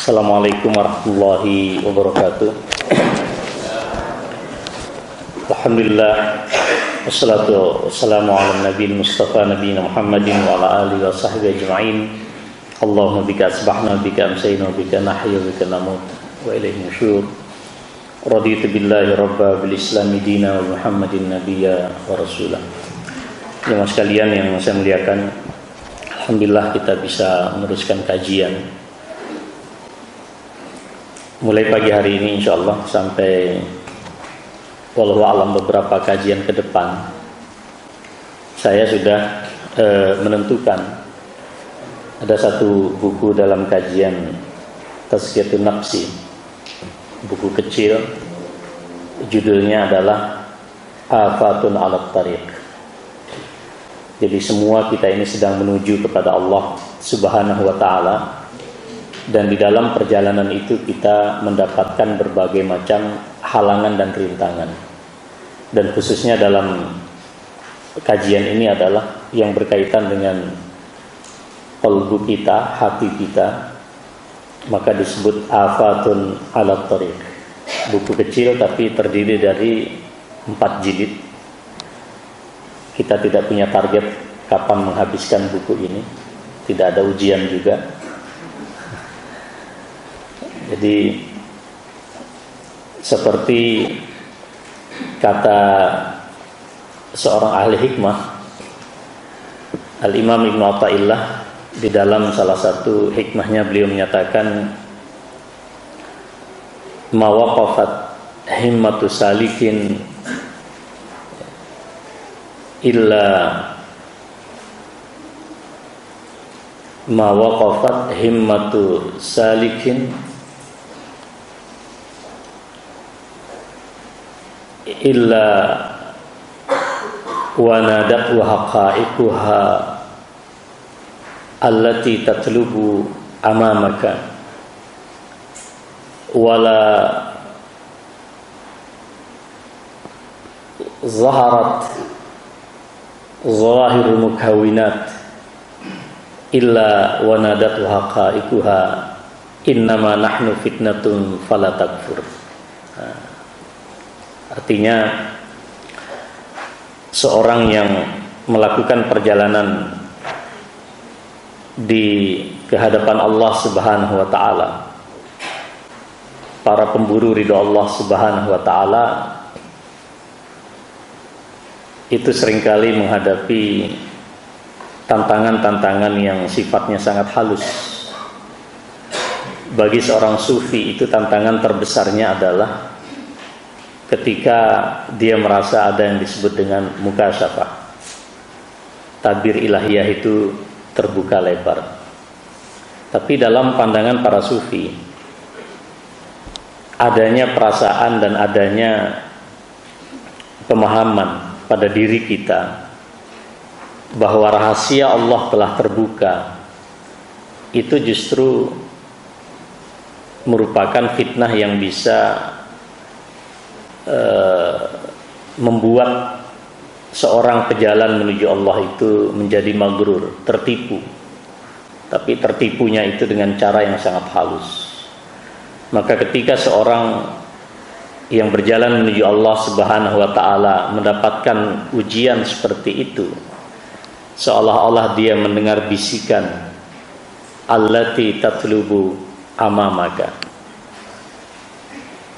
Assalamualaikum warahmatullahi wabarakatuh. Alhamdulillah, wassalatu wassalamu ala nabiyil mustafa nabiyina Muhammadin wa ala alihi wa sahbihi ajma'in. Allahumma bika asbahna, bika amsayna, bika nahya, bika namut, wa ilaihi nusyur. Raditu billahi rabba, bil islami dina, wa Muhammadin nabiyya wa rasulah. Jemaah sekalian yang saya muliakan, alhamdulillah kita bisa meneruskan kajian mulai pagi hari ini insyaallah sampai wallahu alam beberapa kajian ke depan. Saya sudah menentukan ada satu buku dalam kajian Tazkiyatun Nafsi, buku kecil, judulnya adalah Afatun 'alat Tariq. Jadi semua kita ini sedang menuju kepada Allah Subhanahu wa taala, dan di dalam perjalanan itu kita mendapatkan berbagai macam halangan dan rintangan. Dan khususnya dalam kajian ini adalah yang berkaitan dengan qalbu kita, hati kita, maka disebut Afatun 'alat Tariq. Buku kecil tapi terdiri dari 4 jilid. Kita tidak punya target kapan menghabiskan buku ini, tidak ada ujian juga. Jadi seperti kata seorang ahli hikmah, Al-Imam Ibnu Athaillah, di dalam salah satu hikmahnya beliau menyatakan, ma waqafat himmatu salikin illa ma waqafat himmatu salikin illa wa nadat wa haqa'iquha allati tatlubu amamaka wala zaharat zahirul mukawinat illa wa nadat wa haqa'iquha innama nahnu fitnatun fala takfur. Artinya seorang yang melakukan perjalanan di kehadapan Allah Subhanahu wa taala, para pemburu ridho Allah Subhanahu wa taala, itu seringkali menghadapi tantangan-tantangan yang sifatnya sangat halus. Bagi seorang sufi itu tantangan terbesarnya adalah ketika dia merasa ada yang disebut dengan mukasyafah. Tabir ilahiyah itu terbuka lebar. Tapi dalam pandangan para sufi, adanya perasaan dan adanya pemahaman pada diri kita bahwa rahasia Allah telah terbuka, itu justru merupakan fitnah yang bisa membuat seorang pejalan menuju Allah itu menjadi maghrur, tertipu. Tapi tertipunya itu dengan cara yang sangat halus. Maka ketika seorang yang berjalan menuju Allah Subhanahu wa taala mendapatkan ujian seperti itu, seolah-olah dia mendengar bisikan allati tatlubu amamaka,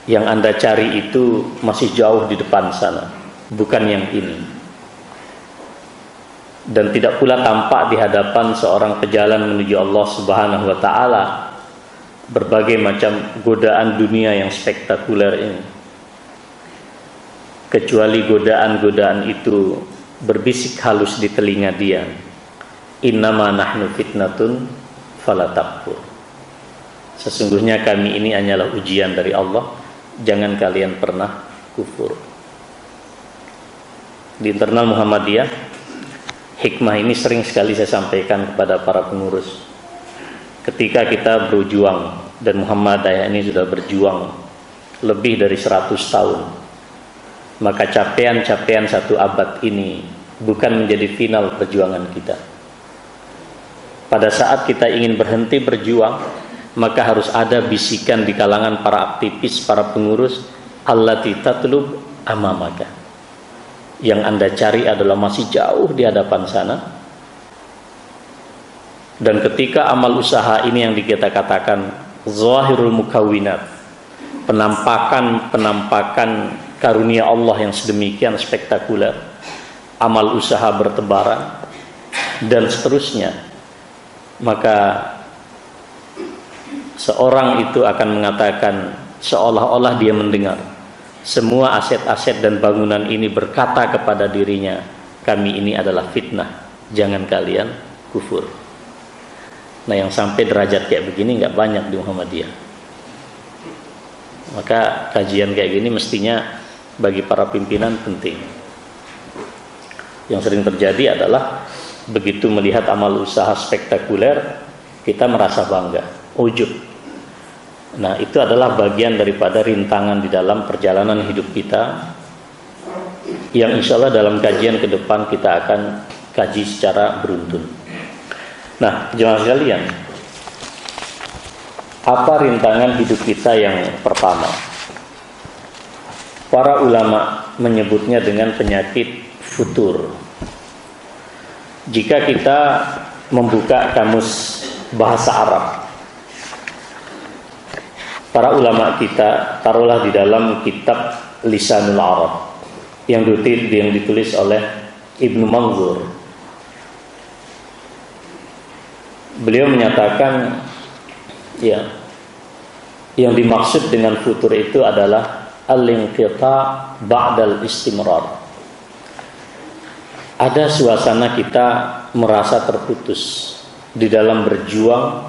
yang Anda cari itu masih jauh di depan sana, bukan yang ini. Dan tidak pula tampak di hadapan seorang pejalan menuju Allah Subhanahu wa taala berbagai macam godaan dunia yang spektakuler ini, kecuali godaan-godaan itu berbisik halus di telinga dia, innama nahnu fitnatun fala takfur. Sesungguhnya kami ini hanyalah ujian dari Allah, jangan kalian pernah kufur. Di internal Muhammadiyah, hikmah ini sering sekali saya sampaikan kepada para pengurus. Ketika kita berjuang, dan Muhammadiyah ini sudah berjuang lebih dari 100 tahun, maka capaian-capaian 1 abad ini bukan menjadi final perjuangan kita. Pada saat kita ingin berhenti berjuang, maka harus ada bisikan di kalangan para aktivis, para pengurus, allati tatlub amamaka. Yang Anda cari adalah masih jauh di hadapan sana. Dan ketika amal usaha ini yang kita katakan zahirul mukawwinat, penampakan karunia Allah yang sedemikian spektakuler, amal usaha bertebaran dan seterusnya, maka seorang itu akan mengatakan seolah-olah dia mendengar semua aset-aset dan bangunan ini berkata kepada dirinya, kami ini adalah fitnah, jangan kalian kufur. Nah, yang sampai derajat kayak begini nggak banyak di Muhammadiyah. Maka kajian kayak gini mestinya bagi para pimpinan penting. Yang sering terjadi adalah begitu melihat amal usaha spektakuler, kita merasa bangga, ujub. Nah, itu adalah bagian daripada rintangan di dalam perjalanan hidup kita, yang insya Allah dalam kajian ke depan kita akan kaji secara beruntun. Nah, jemaah sekalian, apa rintangan hidup kita yang pertama? Para ulama menyebutnya dengan penyakit futur. Jika kita membuka kamus bahasa Arab, para ulama kita taruhlah di dalam kitab Lisanul Arab yang ditulis oleh Ibnu Manzur. Beliau menyatakan, ya, yang dimaksud dengan futur itu adalah al-inqita' ba'dal istimrar. Ada suasana kita merasa terputus di dalam berjuang,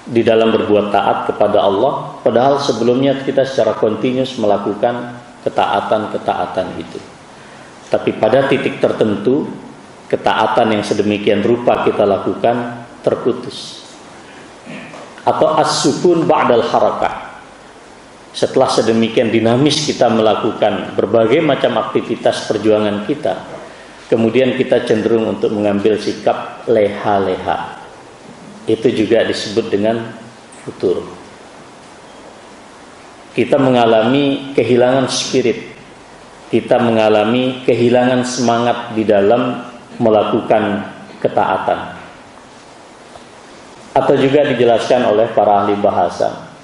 di dalam berbuat taat kepada Allah, padahal sebelumnya kita secara kontinus melakukan ketaatan-ketaatan itu. Tapi pada titik tertentu, ketaatan yang sedemikian rupa kita lakukan terputus. Atau as-sukun ba'dal harakah. Setelah sedemikian dinamis kita melakukan berbagai macam aktivitas perjuangan kita, kemudian kita cenderung untuk mengambil sikap leha-leha. Itu juga disebut dengan futur. Kita mengalami kehilangan spirit, kita mengalami kehilangan semangat di dalam melakukan ketaatan. Atau juga dijelaskan oleh para ahli bahasa,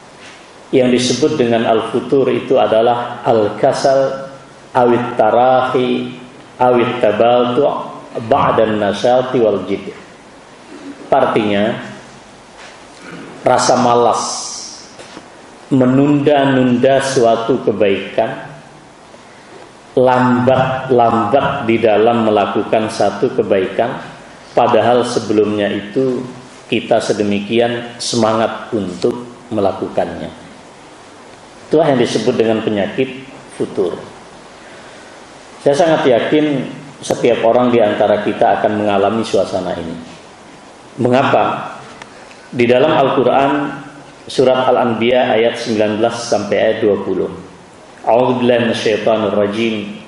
yang disebut dengan al-futur itu adalah al-kasal awit tarahi awit tabaltu' ba'dan nasyati wal jid. Artinya rasa malas, menunda-nunda suatu kebaikan, lambat di dalam melakukan satu kebaikan, padahal sebelumnya itu kita sedemikian semangat untuk melakukannya. Itulah yang disebut dengan penyakit futur. Saya sangat yakin setiap orang di antara kita akan mengalami suasana ini. Mengapa? Di dalam Al-Quran surat Al-Anbiya ayat 19 sampai ayat 20. A'udzubillahi minasyaitonir rajim.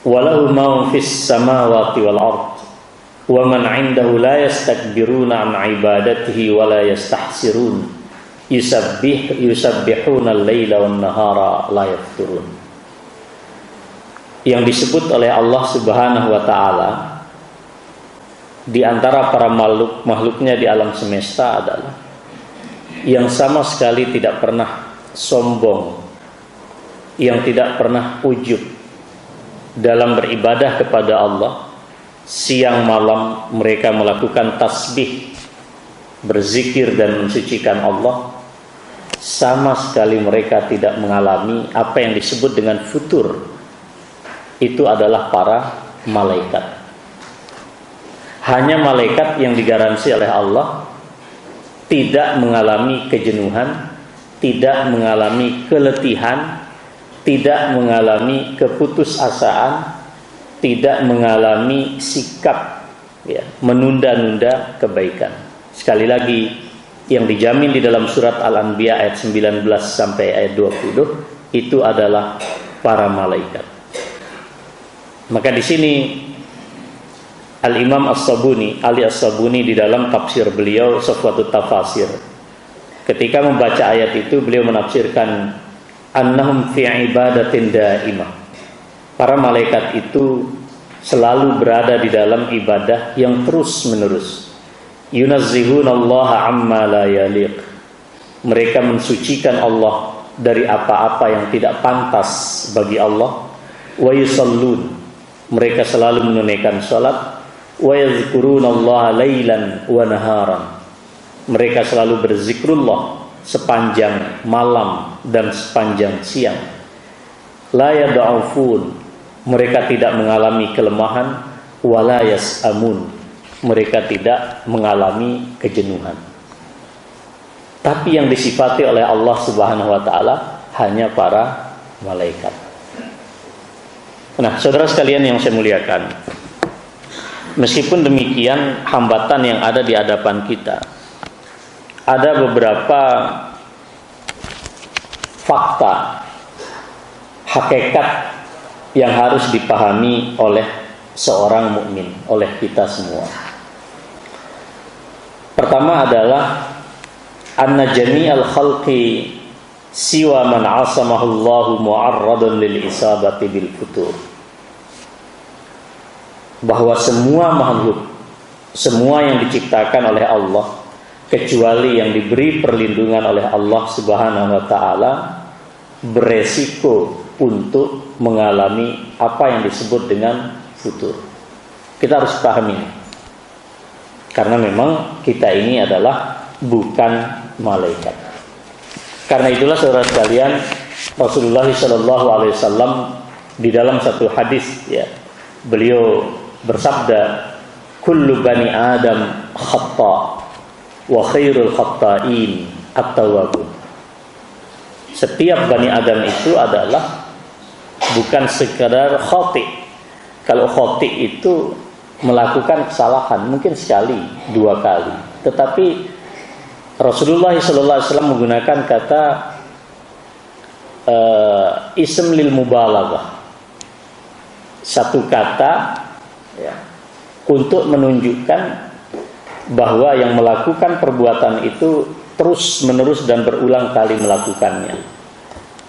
Walahu ma fis samawati wal ard. Wa man 'indahu la yastakbiruna 'an 'ibadatihi wa la yastahsirun. Yusabbihuna al-laila wan nahara la yafturun. Yang disebut oleh Allah Subhanahu wa taala di antara para makhluknya di alam semesta adalah yang sama sekali tidak pernah sombong, yang tidak pernah ujub dalam beribadah kepada Allah. Siang malam mereka melakukan tasbih, berzikir dan mensucikan Allah. Sama sekali mereka tidak mengalami apa yang disebut dengan futur. Itu adalah para malaikat. Hanya malaikat yang digaransi oleh Allah tidak mengalami kejenuhan, tidak mengalami keletihan, tidak mengalami keputusasaan, tidak mengalami sikap menunda-nunda kebaikan. Sekali lagi, yang dijamin di dalam surat Al-Anbiya ayat 19 sampai ayat 20 itu adalah para malaikat. Maka di sini Al-Imam As-Sabuni, Ali As-Sabuni di dalam tafsir beliau Safwatut Tafasir ketika membaca ayat itu beliau menafsirkan annahum fi ibadatin daimah. Para malaikat itu selalu berada di dalam ibadah yang terus-menerus. Yunazzihunallaha amma la yaliq. Mereka mensucikan Allah dari apa-apa yang tidak pantas bagi Allah. Wa yusallun. Mereka selalu menunaikan salat. Wa yadhkurunallaha lailan wa naharan. Mereka selalu berzikrullah sepanjang malam dan sepanjang siang. La yad'ufun. Mereka tidak mengalami kelemahan. Wala yas'amun. Mereka tidak mengalami kejenuhan. Tapi yang disifati oleh Allah Subhanahu wa taala hanya para malaikat. Nah, saudara sekalian yang saya muliakan, meskipun demikian, hambatan yang ada di hadapan kita, ada beberapa fakta, hakikat yang harus dipahami oleh seorang mukmin, oleh kita semua. Pertama adalah anna jami'al khalqi siwa man 'asamahu Allahu mu'arradun lil isabati bil futur. Bahwa semua makhluk, semua yang diciptakan oleh Allah, kecuali yang diberi perlindungan oleh Allah Subhanahu wa taala, beresiko untuk mengalami apa yang disebut dengan futur. Kita harus pahami ini. Karena memang kita ini adalah bukan malaikat. Karena itulah saudara sekalian, Rasulullah SAW di dalam satu hadis, ya, beliau bersabda, kullu bani Adam khata wa khairul khata'in at-tawwabun. Setiap bani Adam itu adalah bukan sekadar khati. Kalau khati itu melakukan kesalahan mungkin sekali, dua kali. Tetapi Rasulullah SAW menggunakan kata ism lil mubalaghah, satu kata, ya, untuk menunjukkan bahwa yang melakukan perbuatan itu terus menerus dan berulang kali melakukannya.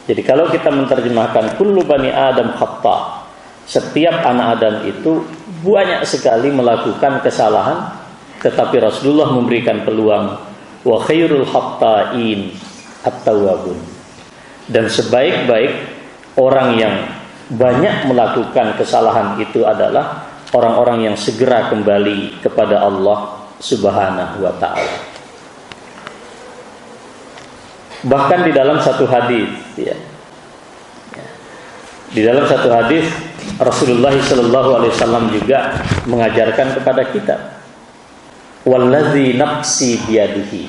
Jadi kalau kita menerjemahkan kullu bani Adam khata, setiap anak Adam itu banyak sekali melakukan kesalahan, tetapi Rasulullah memberikan peluang, wa khairul khata'in at-tawwabun. Dan sebaik-baik orang yang banyak melakukan kesalahan itu adalah orang-orang yang segera kembali kepada Allah Subhanahu wa ta'ala. Bahkan di dalam satu hadis, ya, di dalam satu hadis Rasulullah SAW juga mengajarkan kepada kita, wallazi nafsi biyadihi,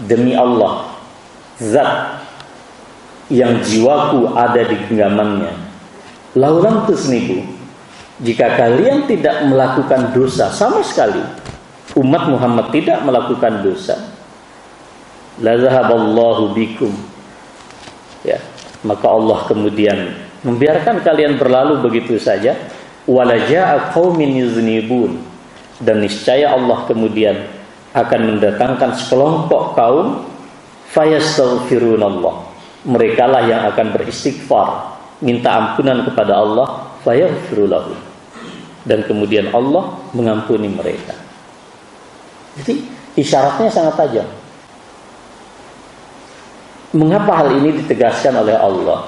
demi Allah, zat yang jiwaku ada di genggamannya, laulam tusnibu, jika kalian tidak melakukan dosa sama sekali, umat Muhammad tidak melakukan dosa, la zahaballahu bikum, ya, maka Allah kemudian membiarkan kalian berlalu begitu saja, wala jaa qaumin yuznibun, dan niscaya Allah kemudian akan mendatangkan sekelompok kaum fayastaghfirunallah, merekalah yang akan beristighfar, minta ampunan kepada Allah, fayaghfirulahu, dan kemudian Allah mengampuni mereka. Jadi isyaratnya sangat tajam. Mengapa hal ini ditegaskan oleh Allah?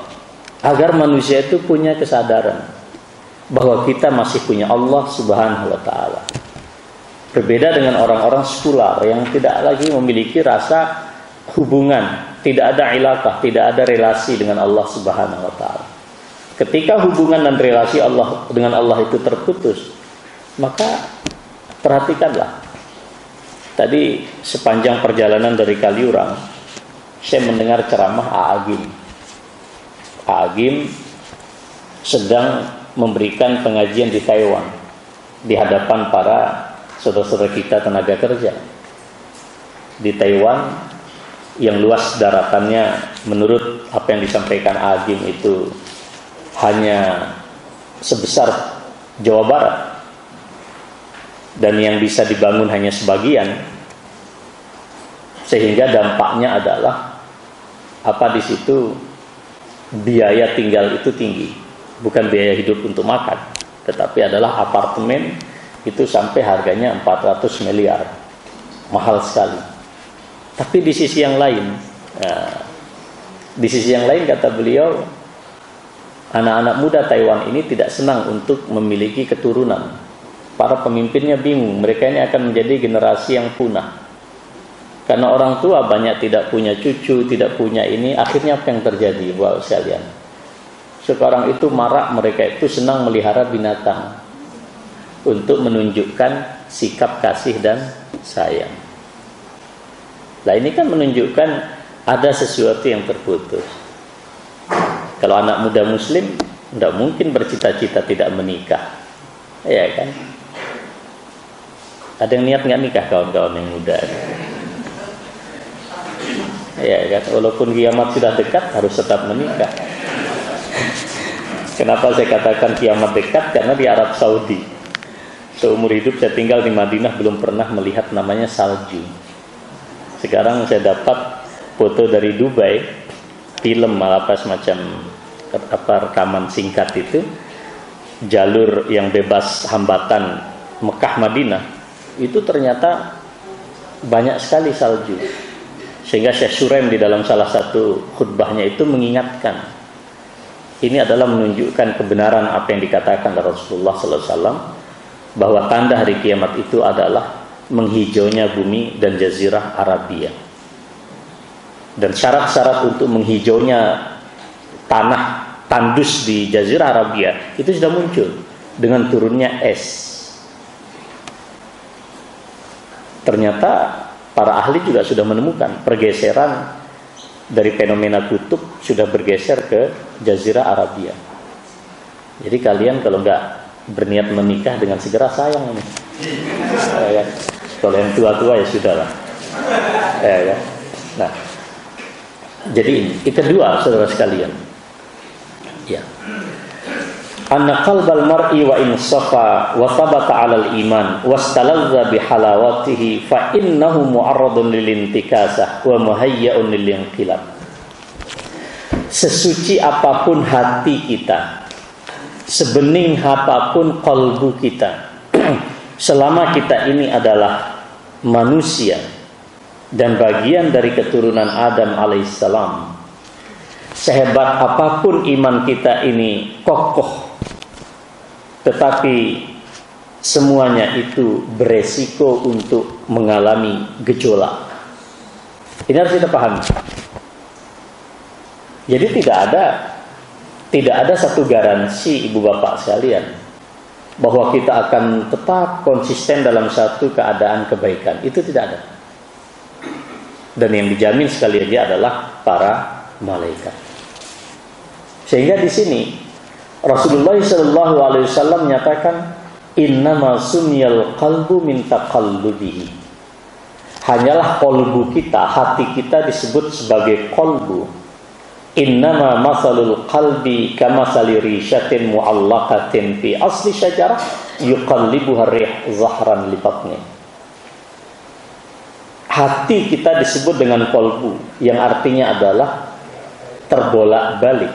Agar manusia itu punya kesadaran bahwa kita masih punya Allah Subhanahu wa ta'ala. Berbeda dengan orang-orang sekular yang tidak lagi memiliki rasa hubungan, tidak ada ilaqah, tidak ada relasi dengan Allah Subhanahu wa ta'ala. Ketika hubungan dan relasi Allah dengan Allah itu terputus, maka perhatikanlah. Tadi sepanjang perjalanan dari Kaliurang, saya mendengar ceramah A'agim. A'agim sedang memberikan pengajian di Taiwan di hadapan para saudara-saudara kita tenaga kerja di Taiwan yang luas daratannya menurut apa yang disampaikan A'agim itu hanya sebesar Jawa Barat, dan yang bisa dibangun hanya sebagian. Sehingga dampaknya adalah apa di situ biaya tinggal itu tinggi. Bukan biaya hidup untuk makan, tetapi adalah apartemen itu sampai harganya 400 miliar. Mahal sekali. Tapi di sisi yang lain, kata beliau, anak-anak muda Taiwan ini tidak senang untuk memiliki keturunan. Para pemimpinnya bingung, mereka ini akan menjadi generasi yang punah. Karena orang tua banyak tidak punya cucu, tidak punya ini, akhirnya apa yang terjadi buat sekalian? Sekarang itu marak mereka itu senang melihara binatang untuk menunjukkan sikap kasih dan sayang. Nah ini kan menunjukkan ada sesuatu yang terputus. Kalau anak muda muslim tidak mungkin bercita-cita tidak menikah, ya kan? Ada yang niat nggak nikah kawan-kawan yang muda? Ya kan? Walaupun kiamat sudah dekat harus tetap menikah. Kenapa saya katakan kiamat dekat? Karena di Arab Saudi seumur hidup saya tinggal di Madinah belum pernah melihat namanya salju. Sekarang saya dapat foto dari Dubai, film apa semacam rekaman singkat itu, jalur yang bebas hambatan Mekah Madinah itu ternyata banyak sekali salju. Sehingga Syekh Surem di dalam salah satu khutbahnya itu mengingatkan, ini adalah menunjukkan kebenaran apa yang dikatakan oleh Rasulullah SAW, bahwa tanda hari kiamat itu adalah menghijaunya bumi dan jazirah Arabia. Dan syarat-syarat untuk menghijaunya tanah tandus di jazirah Arabia itu sudah muncul dengan turunnya es. Ternyata para ahli juga sudah menemukan pergeseran dari fenomena kutub sudah bergeser ke jazirah Arabia. Jadi kalian kalau nggak berniat menikah dengan segera sayang ini. Ya, kalau yang tua-tua ya sudahlah. Ya. Nah, jadi ini kedua saudara sekalian. Ya. Anna qalbal mar'i wa in safa wa thabata 'alal iman wastalazza bi halawatihi fa innahu mu'arradun lil intikasah wa muhayya'un lil inqilab. Sesuci apapun hati kita, sebening apapun kalbu kita, selama kita ini adalah manusia dan bagian dari keturunan Adam alaihissalam, sehebat apapun iman kita ini kokoh, tetapi semuanya itu beresiko untuk mengalami gejolak. Ini harus kita pahami. Jadi tidak ada satu garansi ibu bapak sekalian bahwa kita akan tetap konsisten dalam satu keadaan kebaikan. Itu tidak ada. Dan yang dijamin sekali lagi adalah para malaikat. Sehingga di sini Rasulullah SAW menyatakan, innama sumyal qalbu min taqallubihi. Hanyalah qalbu kita, hati kita disebut sebagai qalbu. Innama masalul qalbi kamasali rishatin mu'allaqatin fi asli syajarah yuqallibuha rih zahran li batni. Hati kita disebut dengan qalbu, yang artinya adalah terbolak-balik.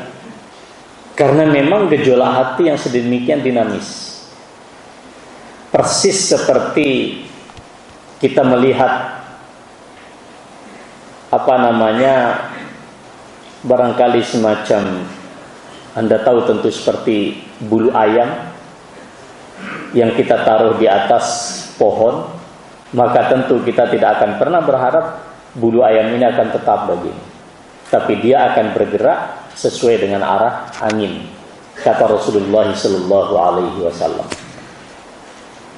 Karena memang gejolak hati yang sedemikian dinamis. Persis seperti kita melihat barangkali semacam, Anda tahu tentu seperti bulu ayam yang kita taruh di atas pohon, maka tentu kita tidak akan pernah berharap bulu ayam ini akan tetap begini. Tapi dia akan bergerak sesuai dengan arah angin, kata Rasulullah sallallahu alaihi wasallam.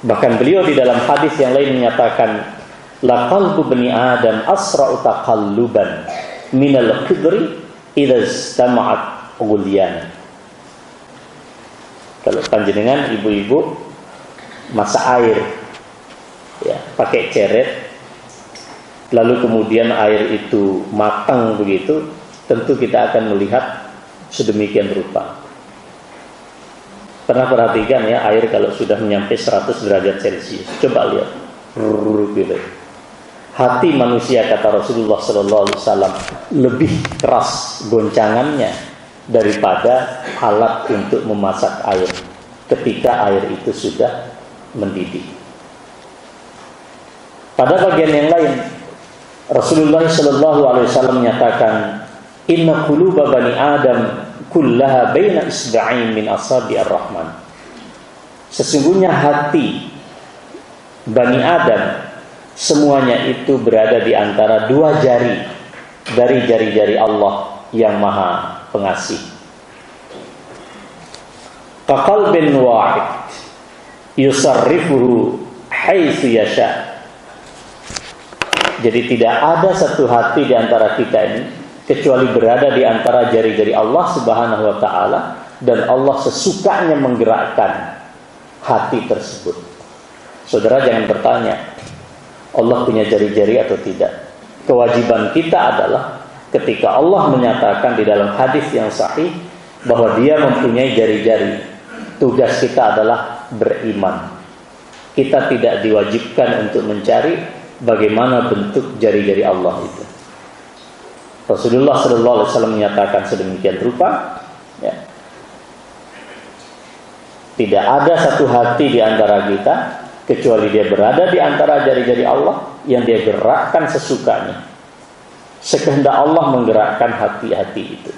Bahkan beliau di dalam hadis yang lain menyatakan, la qalbu bani adam asra'u taqalluban minal qidri idza istama'at ghulyan. Kalau panjenengan ibu-ibu masak air ya, pakai ceret, lalu kemudian air itu matang begitu, tentu kita akan melihat sedemikian rupa. Pernah perhatikan ya, air kalau sudah menyampai 100 derajat Celcius, coba lihat gitu. hati manusia, kata Rasulullah SAW, lebih keras goncangannya daripada alat untuk memasak air ketika air itu sudah mendidih. Pada bagian yang lain, Rasulullah SAW menyatakan, inna quluba bani Adam kullaha baina isba'in min asabi'ir rahman. Sesungguhnya hati Bani Adam semuanya itu berada di antara dua jari dari jari-jari Allah yang Maha Pengasih. Kaqalbin wahid yusarrifuhu haitsu yasha. Jadi tidak ada satu hati di antara kita ini kecuali berada di antara jari-jari Allah Subhanahu wa taala, dan Allah sesukanya menggerakkan hati tersebut. Saudara jangan bertanya Allah punya jari-jari atau tidak. Kewajiban kita adalah ketika Allah menyatakan di dalam hadis yang sahih bahwa Dia mempunyai jari-jari, tugas kita adalah beriman. Kita tidak diwajibkan untuk mencari bagaimana bentuk jari-jari Allah itu. Rasulullah SAW menyatakan sedemikian rupa, ya. Tidak ada satu hati di antara kita kecuali dia berada di antara jari-jari Allah yang Dia gerakkan sesukanya. Sekehendak Allah menggerakkan hati-hati itu.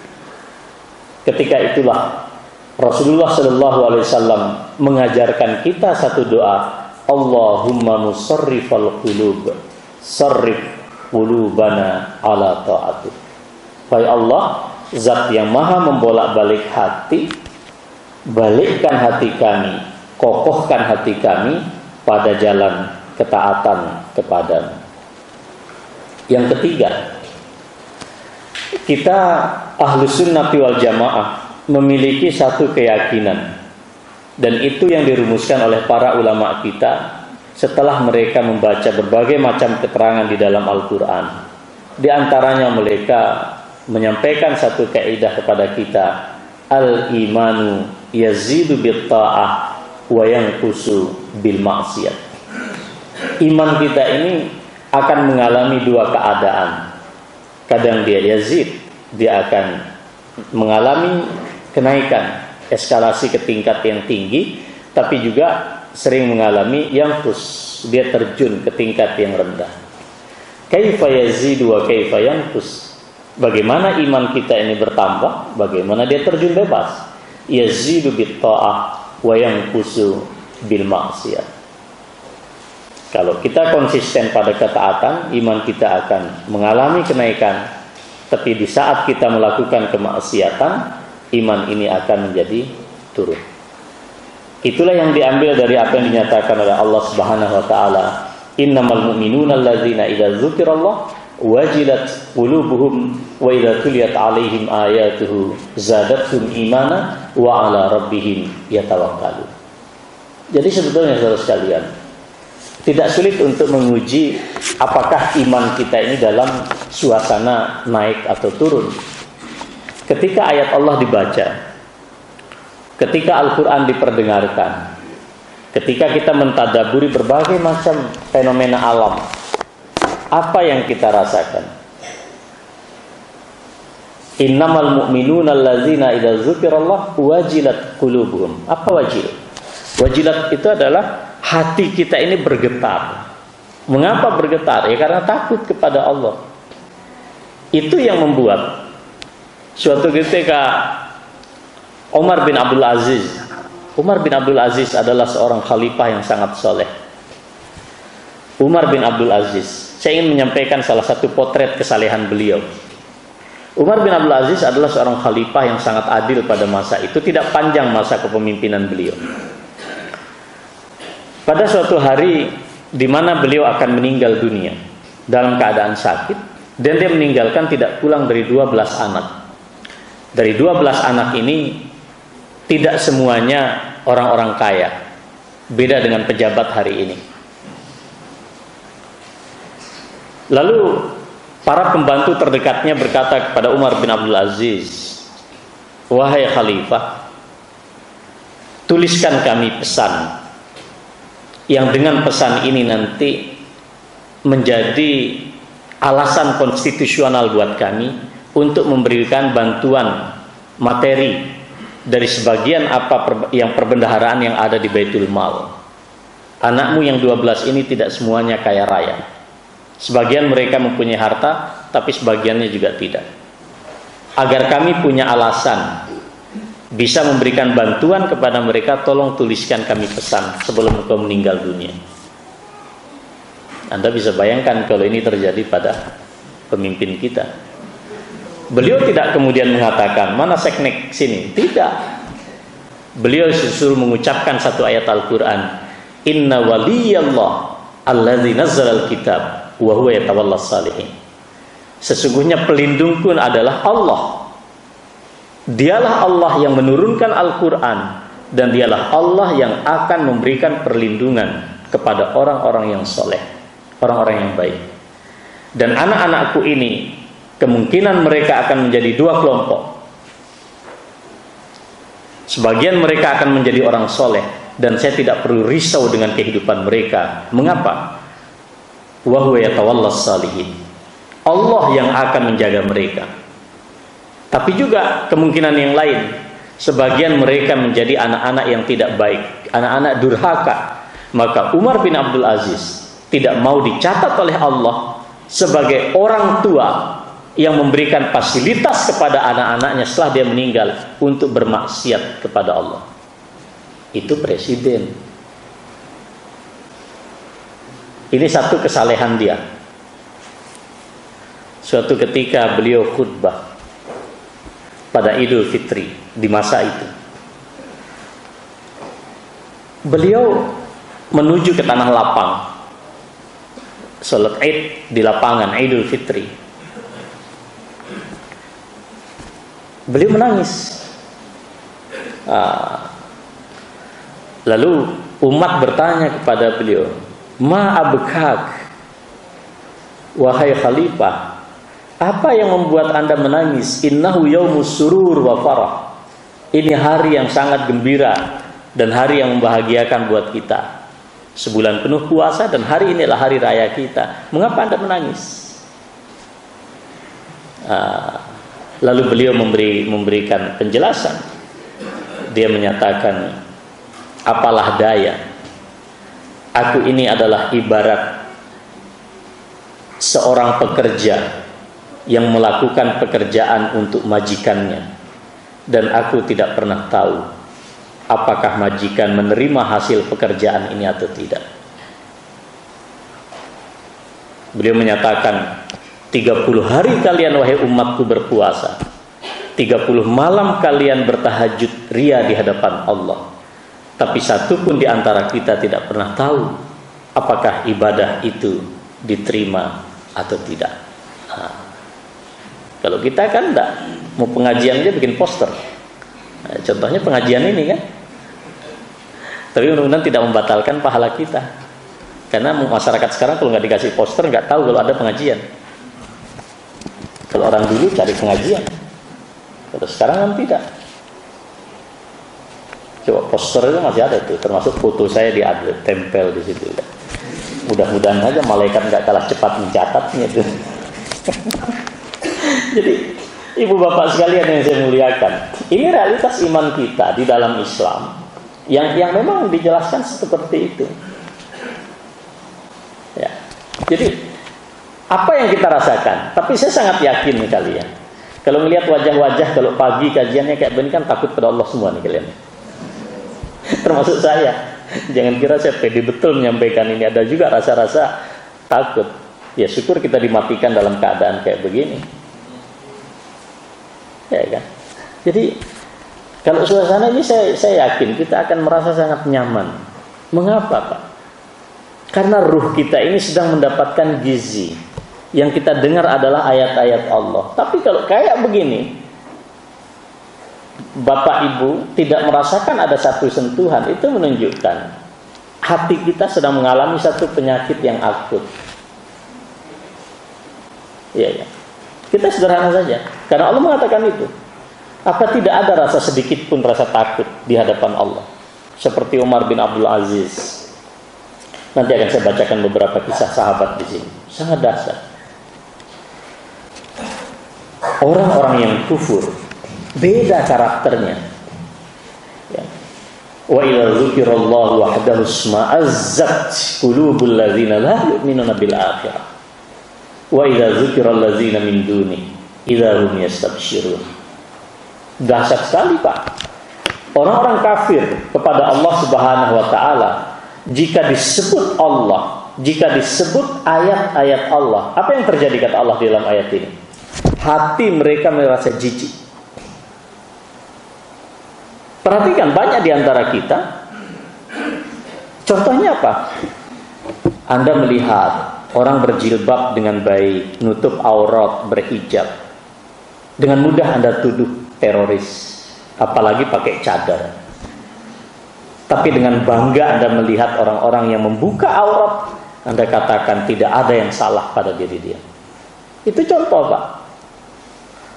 Ketika itulah Rasulullah SAW mengajarkan kita satu doa, Allahumma musarrifal qulub, sarrif qulubana ala ta'atik. Wahai Allah, Zat yang Maha membolak-balik hati, balikkan hati kami, kokohkan hati kami pada jalan ketaatan kepadamu. Yang ketiga, kita Ahlus Sunnah wal Jamaah memiliki satu keyakinan, dan itu yang dirumuskan oleh para ulama kita setelah mereka membaca berbagai macam keterangan di dalam Al-Quran. Di antaranya mereka menyampaikan satu kaidah kepada kita, al-imanu yazidu bil ta'ah wa yanqusu bil maksiyat. Iman kita ini akan mengalami dua keadaan. Kadang dia yazid, dia akan mengalami kenaikan, eskalasi ke tingkat yang tinggi, tapi juga sering mengalami yanqus, dia terjun ke tingkat yang rendah. Kaifa yazidu wa kaifa yanqus? Bagaimana iman kita ini bertambah, bagaimana dia terjun bebas. Yazidu bit ta'ah wa yanqusu bil maksiyat. Kalau kita konsisten pada ketaatan, iman kita akan mengalami kenaikan. Tapi di saat kita melakukan kemaksiatan, iman ini akan menjadi turun. Itulah yang diambil dari apa yang dinyatakan oleh Allah Subhanahu wa taala, innamal mu'minuna alladzina idza dzukirallah wajilat qulubuhum wa idza tuliyat 'alaihim ayatuhu zadatuhum imana wa 'ala rabbihim yatawakkalun. Jadi sebetulnya saudara sekalian, tidak sulit untuk menguji apakah iman kita ini dalam suasana naik atau turun. Ketika ayat Allah dibaca, ketika Al-Quran diperdengarkan, ketika kita mentadaburi berbagai macam fenomena alam, apa yang kita rasakan? Innamal mu'minuna allazina idza dzukirallah wajilat qulubuhum. Apa wajilat? Wajilat itu adalah hati kita ini bergetar. Mengapa bergetar? Ya karena takut kepada Allah. Itu yang membuat suatu ketika Umar bin Abdul Aziz adalah seorang khalifah yang sangat soleh. Umar bin Abdul Aziz, saya ingin menyampaikan salah satu potret kesalehan beliau. Umar bin Abdul Aziz adalah seorang khalifah yang sangat adil pada masa itu, tidak panjang masa kepemimpinan beliau. Pada suatu hari di mana beliau akan meninggal dunia dalam keadaan sakit, dan dia meninggalkan tidak kurang dari 12 anak. Dari 12 anak ini tidak semuanya orang-orang kaya. Beda dengan pejabat hari ini. Lalu para pembantu terdekatnya berkata kepada Umar bin Abdul Aziz, wahai khalifah, tuliskan kami pesan yang dengan pesan ini nanti menjadi alasan konstitusional buat kami untuk memberikan bantuan materi dari sebagian yang perbendaharaan yang ada di Baitul Mal. Anakmu yang 12 ini tidak semuanya kaya raya. Sebagian mereka mempunyai harta, tapi sebagiannya juga tidak. Agar kami punya alasan bisa memberikan bantuan kepada mereka, tolong tuliskan kami pesan sebelum engkau meninggal dunia. Anda bisa bayangkan kalau ini terjadi pada pemimpin kita. Beliau tidak kemudian mengatakan, mana seknek sini. Tidak. Beliau justru mengucapkan satu ayat Al-Quran. Inna waliyallah alladzi nazzalal kitab wa huwa yatawallas salihin. Sesungguhnya pelindungku adalah Allah. Dialah Allah yang menurunkan Al-Quran, dan dialah Allah yang akan memberikan perlindungan kepada orang-orang yang soleh, orang-orang yang baik. Dan anak-anakku ini kemungkinan mereka akan menjadi dua kelompok. Sebagian mereka akan menjadi orang soleh, dan saya tidak perlu risau dengan kehidupan mereka. Mengapa? Wa huwa yatawallas salihin. Allah yang akan menjaga mereka. Tapi juga kemungkinan yang lain, sebagian mereka menjadi anak-anak yang tidak baik, anak-anak durhaka. Maka Umar bin Abdul Aziz tidak mau dicatat oleh Allah sebagai orang tua yang memberikan fasilitas kepada anak-anaknya setelah dia meninggal untuk bermaksiat kepada Allah. Itu presiden. Ini satu kesalehan dia. Suatu ketika beliau khutbah pada Idul Fitri di masa itu. Beliau menuju ke tanah lapang, salat Id di lapangan Idul Fitri. Beliau menangis. Lalu umat bertanya kepada beliau, "Ma abkak, wahai khalifah? Apa yang membuat Anda menangis?" Innahu yaumus surur wa farah. Ini hari yang sangat gembira dan hari yang membahagiakan buat kita. Sebulan penuh puasa dan hari ini adalah hari raya kita. Mengapa Anda menangis? Lalu beliau memberikan penjelasan. Dia menyatakan, apalah daya, aku ini adalah ibarat seorang pekerja yang melakukan pekerjaan untuk majikannya, dan aku tidak pernah tahu apakah majikan menerima hasil pekerjaan ini atau tidak. Beliau menyatakan, 30 hari kalian wahai umatku berpuasa, 30 malam kalian bertahajud ria di hadapan Allah, tapi satu pun di antara kita tidak pernah tahu apakah ibadah itu diterima atau tidak. Kalau kita kan enggak, mau pengajian aja bikin poster. Contohnya pengajian ini kan. Tapi mudah-mudahan tidak membatalkan pahala kita. Karena masyarakat sekarang kalau nggak dikasih poster nggak tahu kalau ada pengajian. Kalau orang dulu cari pengajian, kalau sekarang kan tidak. Coba posternya masih ada tuh, termasuk foto saya tempel di situ. Mudah-mudahan aja malaikat nggak kalah cepat mencatatnya tuh. Jadi ibu bapak sekalian yang saya muliakan, ini realitas iman kita di dalam Islam yang memang dijelaskan seperti itu. Ya. Jadi apa yang kita rasakan? Tapi saya sangat yakin nih kalian, kalau melihat wajah-wajah kalau pagi kajiannya kayak begini kan takut pada Allah semua nih kalian. Termasuk saya. Jangan kira saya pede betul menyampaikan ini, ada juga rasa-rasa takut. Ya syukur kita dimatikan dalam keadaan kayak begini. Ya kan? Jadi kalau suasana ini saya yakin kita akan merasa sangat nyaman. Mengapa Pak? Karena ruh kita ini sedang mendapatkan gizi. Yang kita dengar adalah ayat-ayat Allah. Tapi kalau kayak begini, Bapak Ibu tidak merasakan ada satu sentuhan, itu menunjukkan hati kita sedang mengalami satu penyakit yang akut. Iya ya. Kita sederhana saja, karena Allah mengatakan itu. Apa tidak ada rasa sedikit pun rasa takut di hadapan Allah? Seperti Umar bin Abdul Aziz. Nanti akan saya bacakan beberapa kisah sahabat di sini. Sangat dahsyat. Orang-orang yang kufur beda karakternya. Ya. Wa idza dzukirallahu wahdahu isma'azzat qulubul ladzina la yu'minuna bil akhirah. Wa idza dzukiral ladzina min dunihi idza hum yastabsyirun. Dahsyat sekali, Pak. Orang-orang kafir kepada Allah Subhanahu wa taala, jika disebut Allah, jika disebut ayat-ayat Allah, apa yang terjadi kata Allah di dalam ayat ini? Hati mereka merasa jijik. Perhatikan, banyak di antara kita, contohnya apa? Anda melihat orang berjilbab dengan baik, nutup aurat, berhijab, dengan mudah Anda tuduh teroris, apalagi pakai cadar. Tapi dengan bangga Anda melihat orang-orang yang membuka aurat, Anda katakan tidak ada yang salah pada diri dia. Itu contoh, Pak.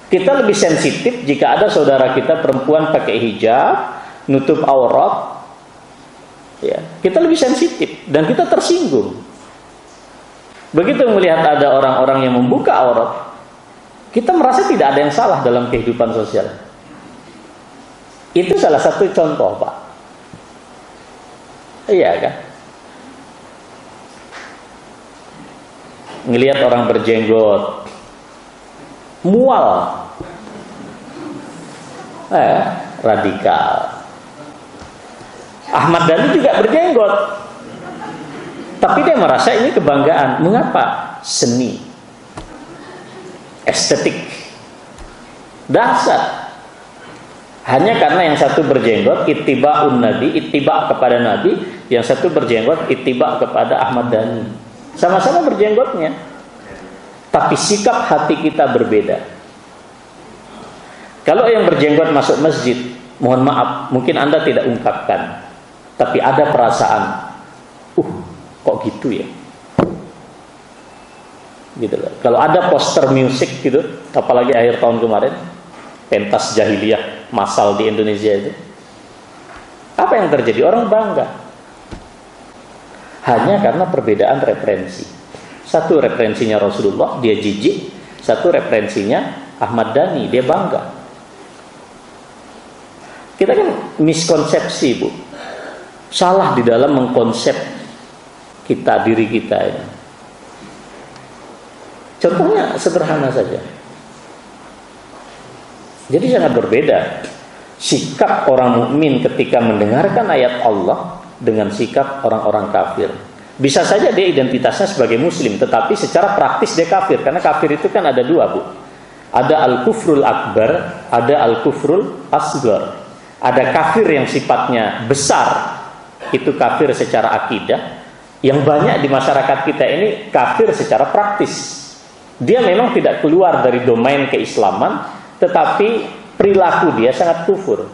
Kita lebih sensitif jika ada saudara kita perempuan pakai hijab, nutup aurat, ya, kita lebih sensitif dan kita tersinggung. Begitu melihat ada orang-orang yang membuka aurat, kita merasa tidak ada yang salah dalam kehidupan sosial. Itu salah satu contoh, Pak. Iya kan? Ngelihat orang berjenggot, mual, radikal. Ahmad Dhani juga berjenggot, tapi dia merasa ini kebanggaan. Mengapa? Seni, estetik, dahsyat. Hanya karena yang satu berjenggot ittiba'un nabi, ittiba' kepada nabi, yang satu berjenggot ittiba' kepada Ahmad Dhani. Sama-sama berjenggotnya, tapi sikap hati kita berbeda. Kalau yang berjenggot masuk masjid, mohon maaf, mungkin Anda tidak ungkapkan, tapi ada perasaan, kok gitu ya? Gitu loh. Kalau ada poster musik gitu, apalagi akhir tahun kemarin, pentas jahiliyah massal di Indonesia itu, apa yang terjadi? Orang bangga hanya karena perbedaan referensi. Satu referensinya Rasulullah, dia jijik. Satu referensinya Ahmad Dhani, dia bangga. Kita kan miskonsepsi, Bu, salah di dalam mengkonsep kita, diri kita ini. Contohnya sederhana saja. Jadi sangat berbeda sikap orang mukmin ketika mendengarkan ayat Allah dengan sikap orang-orang kafir. Bisa saja dia identitasnya sebagai muslim, tetapi secara praktis dia kafir. Karena kafir itu kan ada dua, Bu. Ada al-kufrul akbar, ada al-kufrul asghar. Ada kafir yang sifatnya besar, itu kafir secara akidah. Yang banyak di masyarakat kita ini kafir secara praktis. Dia memang tidak keluar dari domain keislaman, tetapi perilaku dia sangat kufur.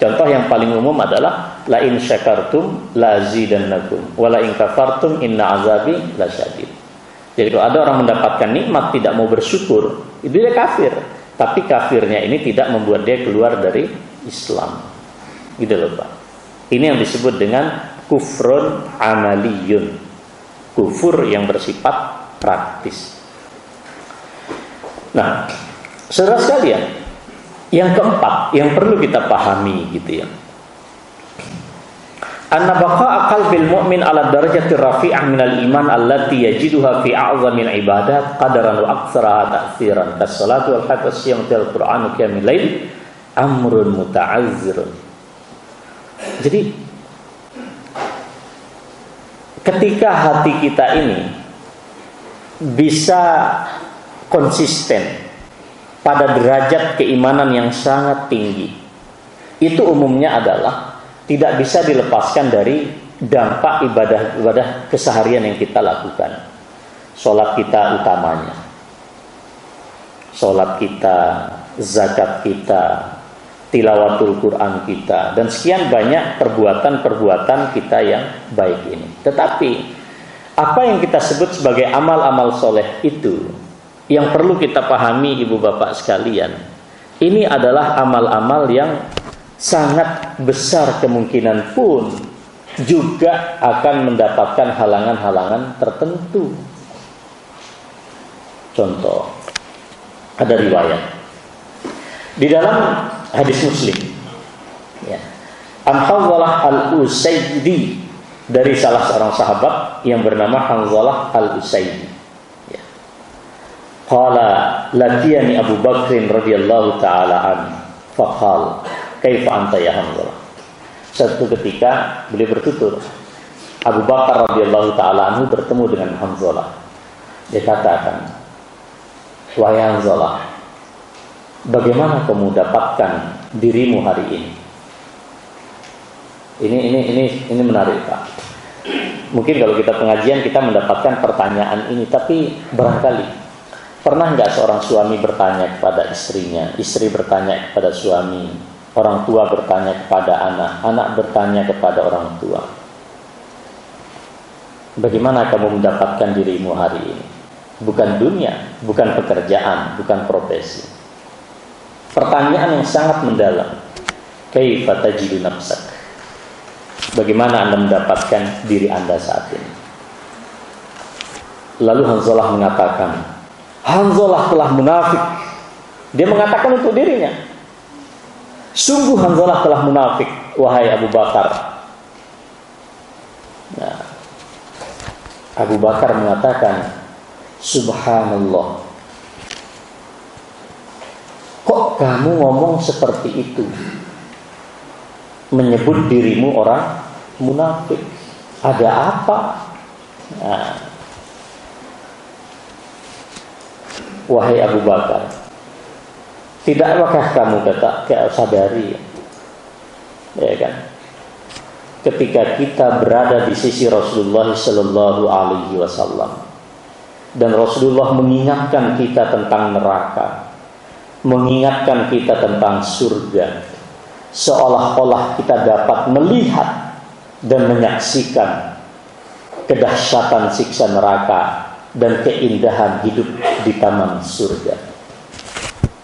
Contoh yang paling umum adalah la in syakartum la azidannakum wa la in kafartum inna azabi lasyadid. Jadi kalau ada orang mendapatkan nikmat tidak mau bersyukur, itu dia kafir. Tapi kafirnya ini tidak membuat dia keluar dari Islam. Gitu loh, Pak. Ini yang disebut dengan kufrun amaliyun. Kufur yang bersifat praktis. Nah, saudara sekalian, yang keempat yang perlu kita pahami gitu ya. Anna baqa'a qalbil mu'min 'ala darajati rafi'ah minal iman allati yajiduha fi a'zamil ibadat qadaran wa aktsaraha ta'tsiran kas-salatu wal hajj was-siyam wal qur'an qiyamul lail amrun muta'azzirun. Jadi ketika hati kita ini bisa konsisten pada derajat keimanan yang sangat tinggi, itu umumnya adalah tidak bisa dilepaskan dari dampak ibadah-ibadah keseharian yang kita lakukan. Sholat kita utamanya, sholat kita, zakat kita, tilawatul Quran kita, dan sekian banyak perbuatan-perbuatan kita yang baik ini. Tetapi apa yang kita sebut sebagai amal-amal soleh itu, yang perlu kita pahami ibu bapak sekalian, ini adalah amal-amal yang sangat besar kemungkinan pun juga akan mendapatkan halangan-halangan tertentu. Contoh, ada riwayat di dalam hadis Muslim, ya, An Hanzalah Al-Usaidi, dari salah seorang sahabat yang bernama Hanzalah Al-Usaidi. Ya. Qala laqiyani Abu Bakrin radhiyallahu taala an, faqal kaifa anta ya Hanzalah. Suatu ketika beliau bertutur, Abu Bakar radhiyallahu taala anhu bertemu dengan Hanzalah. Dia katakan, wahai Hanzalah, bagaimana kamu dapatkan dirimu hari ini? Ini menarik, Pak. Mungkin kalau kita pengajian kita mendapatkan pertanyaan ini, tapi barangkali pernah nggak seorang suami bertanya kepada istrinya, istri bertanya kepada suami, orang tua bertanya kepada anak, anak bertanya kepada orang tua, bagaimana kamu mendapatkan dirimu hari ini? Bukan dunia, bukan pekerjaan, bukan profesi. Pertanyaan yang sangat mendalam. Kaifa tajidu nafsak? Bagaimana Anda mendapatkan diri Anda saat ini? Lalu Hanzalah mengatakan, Hanzalah telah munafik. Dia mengatakan untuk dirinya, sungguh Hanzalah telah munafik, wahai Abu Bakar. Nah, Abu Bakar mengatakan, subhanallah, kok kamu ngomong seperti itu, menyebut dirimu orang munafik, ada apa? Nah, wahai Abu Bakar, tidakkah kamu sadari, ya kan, ketika kita berada di sisi Rasulullah Sallallahu Alaihi Wasallam dan Rasulullah mengingatkan kita tentang neraka, mengingatkan kita tentang surga, seolah-olah kita dapat melihat dan menyaksikan kedahsyatan siksa neraka dan keindahan hidup di taman surga.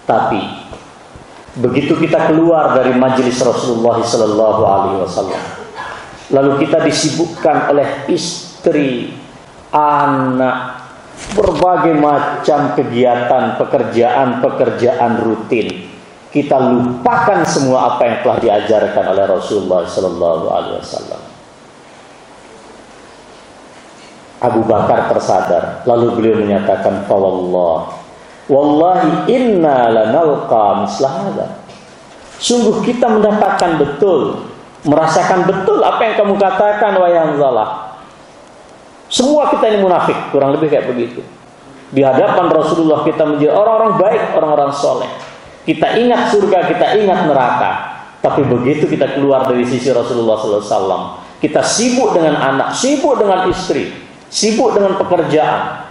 Tapi begitu kita keluar dari majelis Rasulullah Sallallahu Alaihi Wasallam, lalu kita disibukkan oleh istri, anak, berbagai macam kegiatan, pekerjaan rutin, kita lupakan semua apa yang telah diajarkan oleh Rasulullah Sallallahu Alaihi Wasallam. Abu Bakar tersadar, lalu beliau menyatakan, wallahi inna lanalqa misla hadza. Sungguh kita mendapatkan betul, merasakan betul apa yang kamu katakan, wahai Hanzalah. Semua kita ini munafik, kurang lebih kayak begitu. Di hadapan Rasulullah kita menjadi orang-orang baik, orang-orang soleh. Kita ingat surga, kita ingat neraka. Tapi begitu kita keluar dari sisi Rasulullah SAW, kita sibuk dengan anak, sibuk dengan istri, sibuk dengan pekerjaan.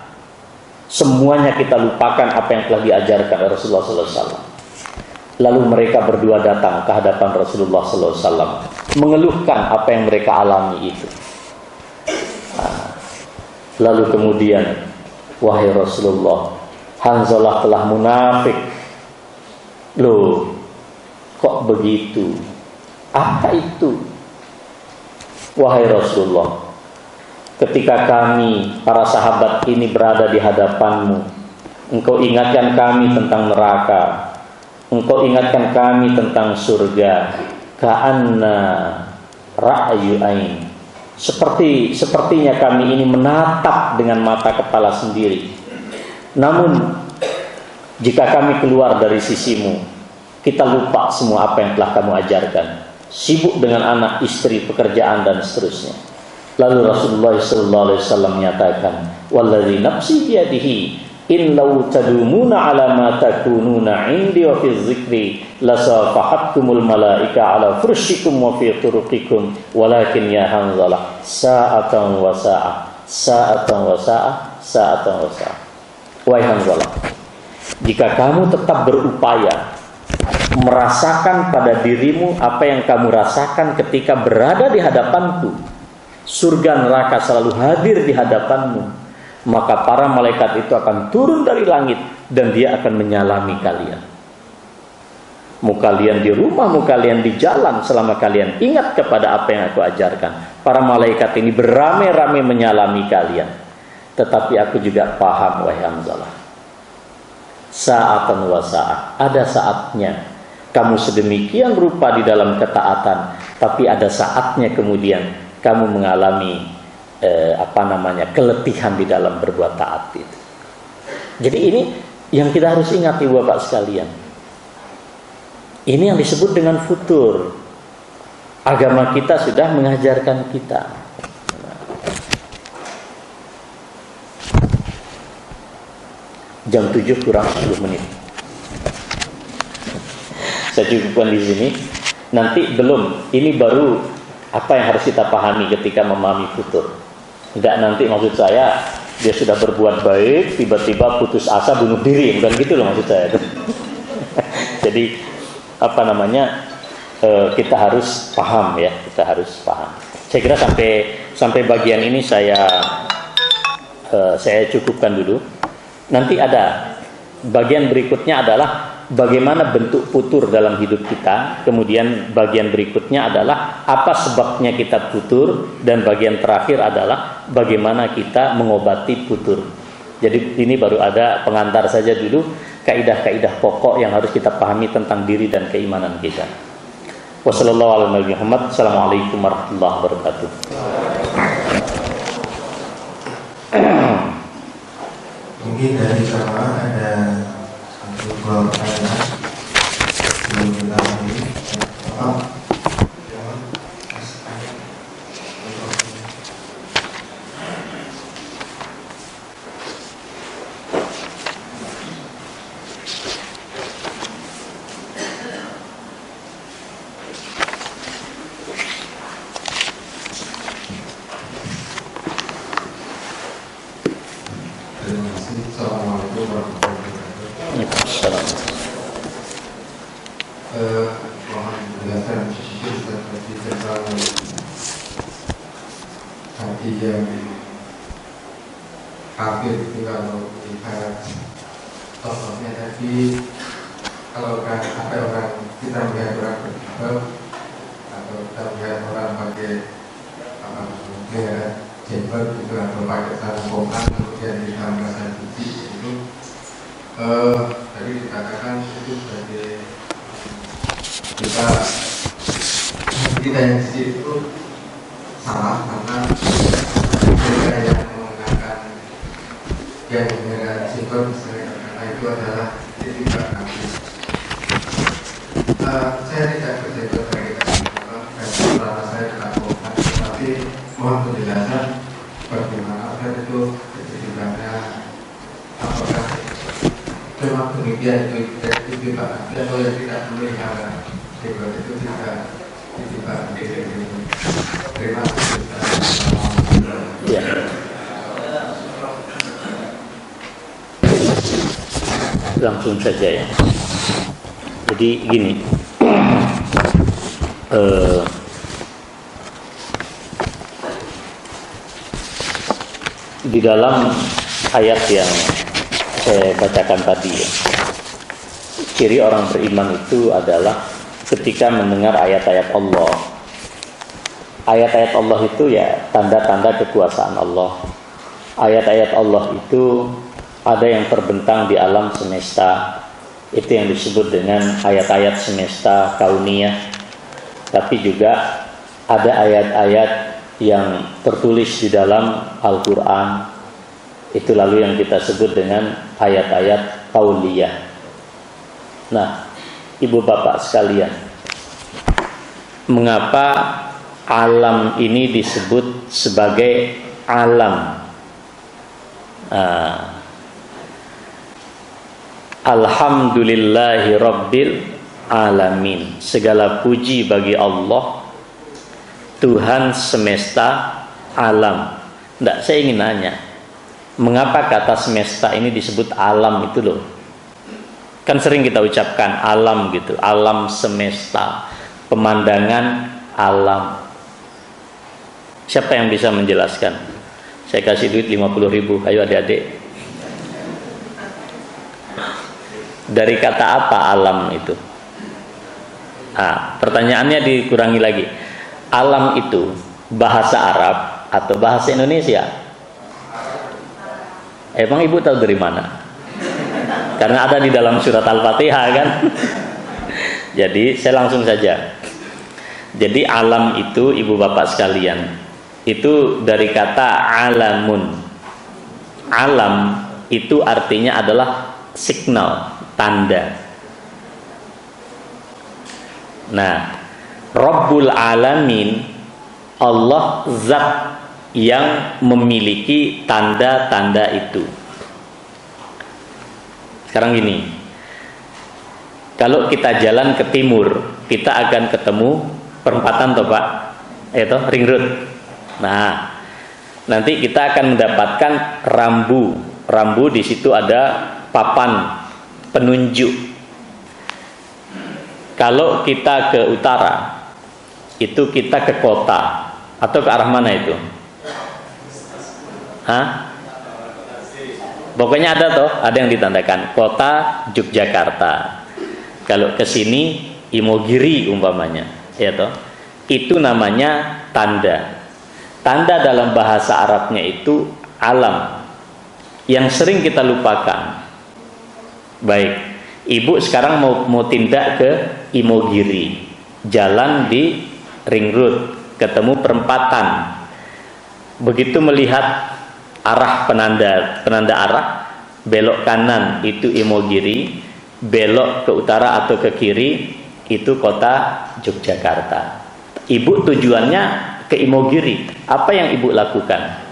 Semuanya kita lupakan apa yang telah diajarkan oleh Rasulullah SAW. Lalu mereka berdua datang ke hadapan Rasulullah SAW, mengeluhkan apa yang mereka alami itu. Lalu kemudian, wahai Rasulullah, Hanzalah telah munafik. Loh, kok begitu? Apa itu? Wahai Rasulullah, ketika kami, para sahabat ini berada di hadapanmu, engkau ingatkan kami tentang neraka, engkau ingatkan kami tentang surga, ka'anna ra'yu ain. Sepertinya kami ini menatap dengan mata kepala sendiri. Namun jika kami keluar dari sisimu, kita lupa semua apa yang telah kamu ajarkan, sibuk dengan anak, istri, pekerjaan dan seterusnya. Lalu Rasulullah SAW menyatakan, walladzi nafsi biyadihi in law tadumuna ala ma takununa indi wa fi dzikri lasafahatkumul malaika ala fursyikum wa fi turuqikum walakin ya Hanzalah sa'atan wa sa'ah sa'atan wa sa'ah sa'atan wa sa'ah. Wahai Hanzalah, jika kamu tetap berupaya merasakan pada dirimu apa yang kamu rasakan ketika berada di hadapanku, surga neraka selalu hadir di hadapanmu, maka para malaikat itu akan turun dari langit dan dia akan menyalami kalian. Mau kalian di rumah, mau kalian di jalan, selama kalian ingat kepada apa yang aku ajarkan, para malaikat ini beramai-ramai menyalami kalian. Tetapi aku juga paham, wahai Hamzalah, sa'atan wa sa'at, ada saatnya kamu sedemikian rupa di dalam ketaatan, tapi ada saatnya kemudian kamu mengalami keletihan di dalam berbuat taat itu. Jadi ini yang kita harus ingat, ibu bapak sekalian. Ini yang disebut dengan futur. Agama kita sudah mengajarkan kita. Jam 7 kurang 10 menit. Saya cukupkan di sini. Nanti belum. Ini baru apa yang harus kita pahami ketika memahami futur. Enggak nanti maksud saya dia sudah berbuat baik, tiba-tiba putus asa bunuh diri, bukan gitu loh maksud saya. Jadi kita harus paham ya, kita harus paham. Saya kira sampai bagian ini saya cukupkan dulu. Nanti ada bagian berikutnya adalah bagaimana bentuk futur dalam hidup kita. Kemudian bagian berikutnya adalah apa sebabnya kita futur, dan bagian terakhir adalah bagaimana kita mengobati futur. Jadi ini baru ada pengantar saja dulu, kaidah-kaidah pokok yang harus kita pahami tentang diri dan keimanan kita. Wassalamualaikum warahmatullahi wabarakatuh. Mungkin dari jamaah ada satu dua pertanyaan sebelum kita akhiri. Mohon penjelasan sedikit tentang hati yang kafir itu kalau melihat contohnya tadi, kalau orang kita melihat orang berjubel atau kita melihat orang pakai jenggot itu atau pakai sarung kopan kemudian kita merasa jijik itu tadi dikatakan itu sebagai kita yang jijik itu salah karena mereka yang menggunakan yang menggunakan jenggot misalnya karena itu adalah tidak kafir. Saya tidak berjenggot dari karena saya tidak kopan, tapi mohon penjelasan bagaimana itu kejibannya, apakah memang demikian itu tidak atau yang tidak memelihara jenggot itu tidak ditimbang. Terima kasih. Ya. Langsung saja ya. Jadi gini, di dalam ayat yang saya bacakan tadi ya, ciri orang beriman itu adalah ketika mendengar ayat-ayat Allah. Ayat-ayat Allah itu ya tanda-tanda kekuasaan Allah. Ayat-ayat Allah itu ada yang terbentang di alam semesta. Itu yang disebut dengan ayat-ayat semesta kauniyah. Tapi juga ada ayat-ayat yang tertulis di dalam Al-Quran. Itu lalu yang kita sebut dengan ayat-ayat qauliyah. Nah, ibu bapak sekalian, mengapa alam ini disebut sebagai alam? Alhamdulillahi Rabbil Alamin. Segala puji bagi Allah, Tuhan semesta alam. Nggak, saya ingin nanya, mengapa kata semesta ini disebut alam itu loh? Kan sering kita ucapkan alam gitu, alam semesta, pemandangan alam. Siapa yang bisa menjelaskan? Saya kasih duit 50.000, ayo adik-adik. Dari kata apa alam itu? Pertanyaannya dikurangi lagi. Alam itu bahasa Arab atau bahasa Indonesia? Emang ibu tahu dari mana? Karena ada di dalam surat Al-Fatihah kan. Jadi saya langsung saja. Jadi alam itu ibu bapak sekalian, itu dari kata alamun. Alam itu artinya adalah signal, tanda. Nah, Rabbul Alamin, Allah zat yang memiliki tanda-tanda itu. Sekarang gini, kalau kita jalan ke timur, kita akan ketemu perempatan toh Pak, itu ring road. Nah, nanti kita akan mendapatkan rambu. Rambu di situ ada papan penunjuk. Kalau kita ke utara, itu kita ke kota atau ke arah mana itu? Pokoknya ada toh, ada yang ditandakan kota Yogyakarta. Kalau ke sini Imogiri umpamanya, ya toh. Itu namanya tanda. Tanda dalam bahasa Arabnya itu alam yang sering kita lupakan. Baik. Ibu sekarang mau tindak ke Imogiri, jalan di ring road, ketemu perempatan. Begitu melihat arah penanda arah, belok kanan itu Imogiri, belok ke utara atau ke kiri itu kota Yogyakarta. Ibu tujuannya ke Imogiri, apa yang ibu lakukan?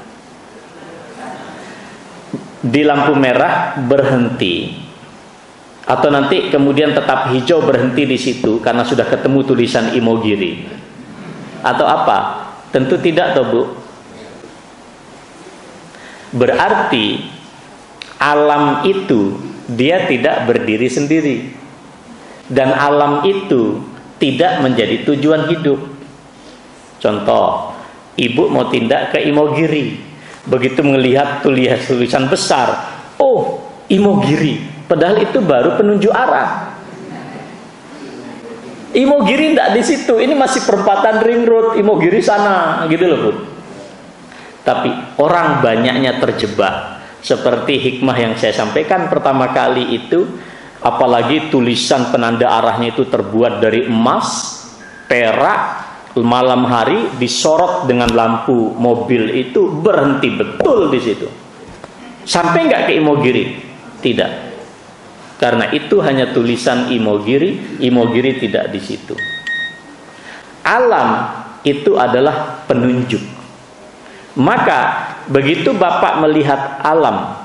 Di lampu merah berhenti. Atau nanti kemudian tetap hijau berhenti di situ karena sudah ketemu tulisan Imogiri. Atau apa? Tentu tidak toh Bu. Berarti alam itu dia tidak berdiri sendiri. Dan alam itu tidak menjadi tujuan hidup. Contoh, ibu mau tindak ke Imogiri. Begitu melihat tulisan besar, oh Imogiri. Padahal itu baru penunjuk arah. Imogiri tidak di situ. Ini masih perempatan ring road. Imogiri sana, gitu loh Bu. Tapi orang banyaknya terjebak. Seperti hikmah yang saya sampaikan pertama kali itu, apalagi tulisan penanda arahnya itu terbuat dari emas, perak, malam hari disorot dengan lampu mobil itu berhenti betul di situ. Sampai nggak ke Imogiri? Tidak. Karena itu hanya tulisan Imogiri, Imogiri tidak di situ. Alam itu adalah penunjuk. Maka begitu Bapak melihat alam,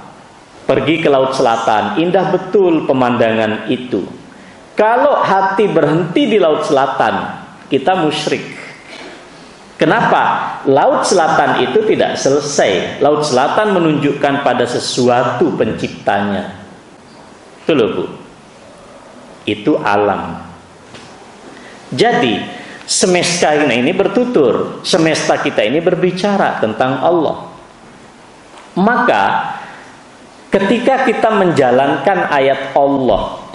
pergi ke Laut Selatan, indah betul pemandangan itu. Kalau hati berhenti di Laut Selatan, kita musyrik. Kenapa? Laut Selatan itu tidak selesai. Laut Selatan menunjukkan pada sesuatu penciptanya. Itu loh Bu. Itu alam. Jadi semesta ini bertutur. Semesta kita ini berbicara tentang Allah. Maka ketika kita menjalankan ayat Allah,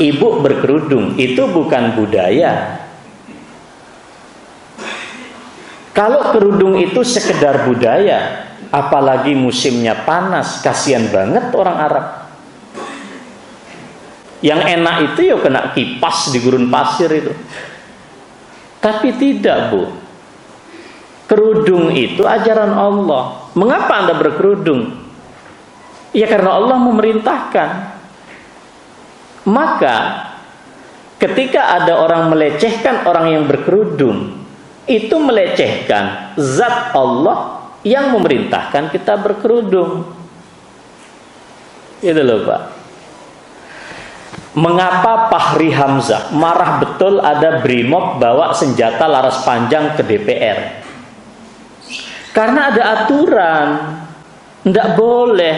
ibu berkerudung, itu bukan budaya. Kalau kerudung itu sekedar budaya, apalagi musimnya panas, kasihan banget orang Arab. Yang enak itu ya kena kipas di gurun pasir itu. Tapi tidak Bu. Kerudung itu ajaran Allah. Mengapa Anda berkerudung? Ya karena Allah memerintahkan. Maka ketika ada orang melecehkan orang yang berkerudung, itu melecehkan zat Allah yang memerintahkan kita berkerudung. Itu loh Pak. Mengapa Fahri Hamzah marah betul ada Brimob bawa senjata laras panjang ke DPR? Karena ada aturan. Tidak boleh.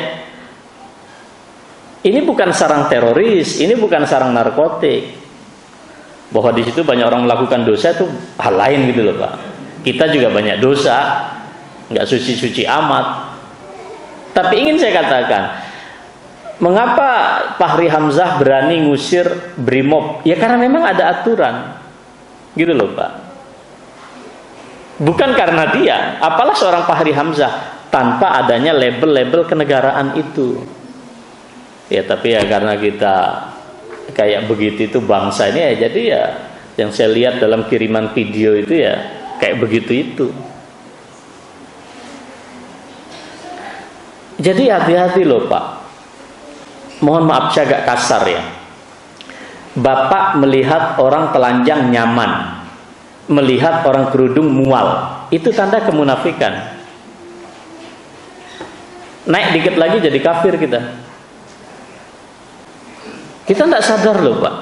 Ini bukan sarang teroris, ini bukan sarang narkotik. Bahwa di situ banyak orang melakukan dosa itu hal lain gitu loh Pak. Kita juga banyak dosa, nggak suci-suci amat. Tapi ingin saya katakan, Mengapa Fahri Hamzah berani ngusir Brimob? Ya karena memang ada aturan. Gitu loh Pak. Bukan karena dia, apalah seorang Fahri Hamzah tanpa adanya label-label kenegaraan itu. Ya tapi ya karena kita kayak begitu itu bangsa ini ya, jadi ya yang saya lihat dalam kiriman video itu ya kayak begitu itu. Jadi hati-hati loh Pak. Mohon maaf saya agak kasar ya. Bapak melihat orang telanjang nyaman, melihat orang kerudung mual, itu tanda kemunafikan. Naik dikit lagi jadi kafir kita. Kita tidak sadar loh Pak.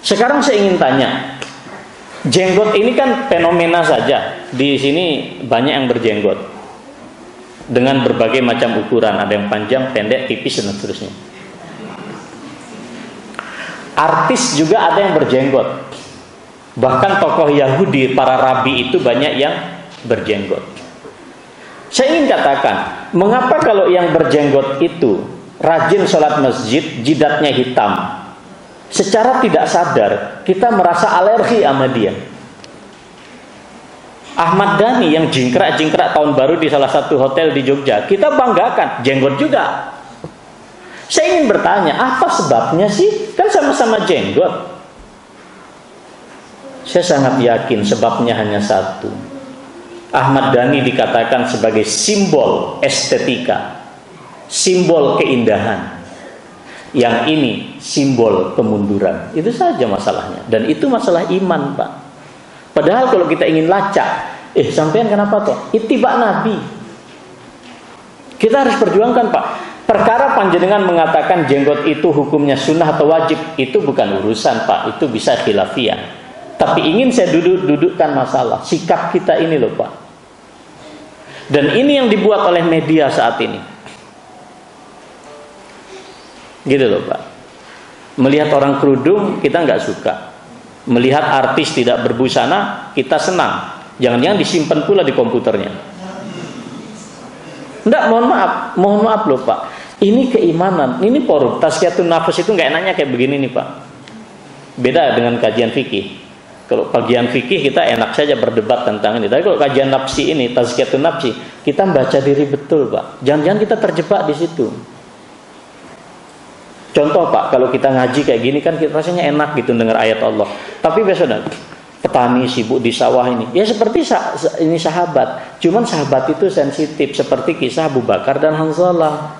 Sekarang saya ingin tanya, jenggot ini kan fenomena saja. Di sini banyak yang berjenggot dengan berbagai macam ukuran, ada yang panjang, pendek, tipis dan seterusnya. Artis juga ada yang berjenggot. Bahkan tokoh Yahudi, para rabi itu banyak yang berjenggot. Saya ingin katakan, mengapa kalau yang berjenggot itu rajin sholat masjid, jidatnya hitam, secara tidak sadar kita merasa alergi sama dia. Ahmad Dhani yang jingkrak-jingkrak tahun baru di salah satu hotel di Jogja, kita banggakan, jenggot juga. Saya ingin bertanya, apa sebabnya sih? Kan sama-sama jenggot. Saya sangat yakin sebabnya hanya satu. Ahmad Dhani dikatakan sebagai simbol estetika, simbol keindahan. Yang ini simbol kemunduran. Itu saja masalahnya. Dan itu masalah iman Pak. Padahal kalau kita ingin lacak, sampean kenapa toh? Ittiba Nabi. Kita harus perjuangkan Pak. Perkara panjenengan mengatakan jenggot itu hukumnya sunnah atau wajib, itu bukan urusan Pak. Itu bisa khilafiyah. Tapi ingin saya dudukkan masalah sikap kita ini loh Pak. Dan ini yang dibuat oleh media saat ini. Gitu loh Pak. Melihat orang kerudung kita nggak suka. Melihat artis tidak berbusana kita senang. Jangan-jangan disimpan pula di komputernya. Enggak, mohon maaf loh Pak. Ini keimanan, ini forum tazkiyatun nafs itu nggak enaknya kayak begini nih Pak. Beda dengan kajian fikih. Kalau kajian fikih kita enak saja berdebat tentang ini. Tapi kalau kajian nafsi ini, tazkiyatun nafsi, kita membaca diri betul Pak. Jangan-jangan kita terjebak di situ. Contoh Pak, kalau kita ngaji kayak gini kan kita rasanya enak gitu dengar ayat Allah. Tapi biasanya petani sibuk di sawah ini, ya seperti ini sahabat. Cuman sahabat itu sensitif, seperti kisah Abu Bakar dan Hanzalah.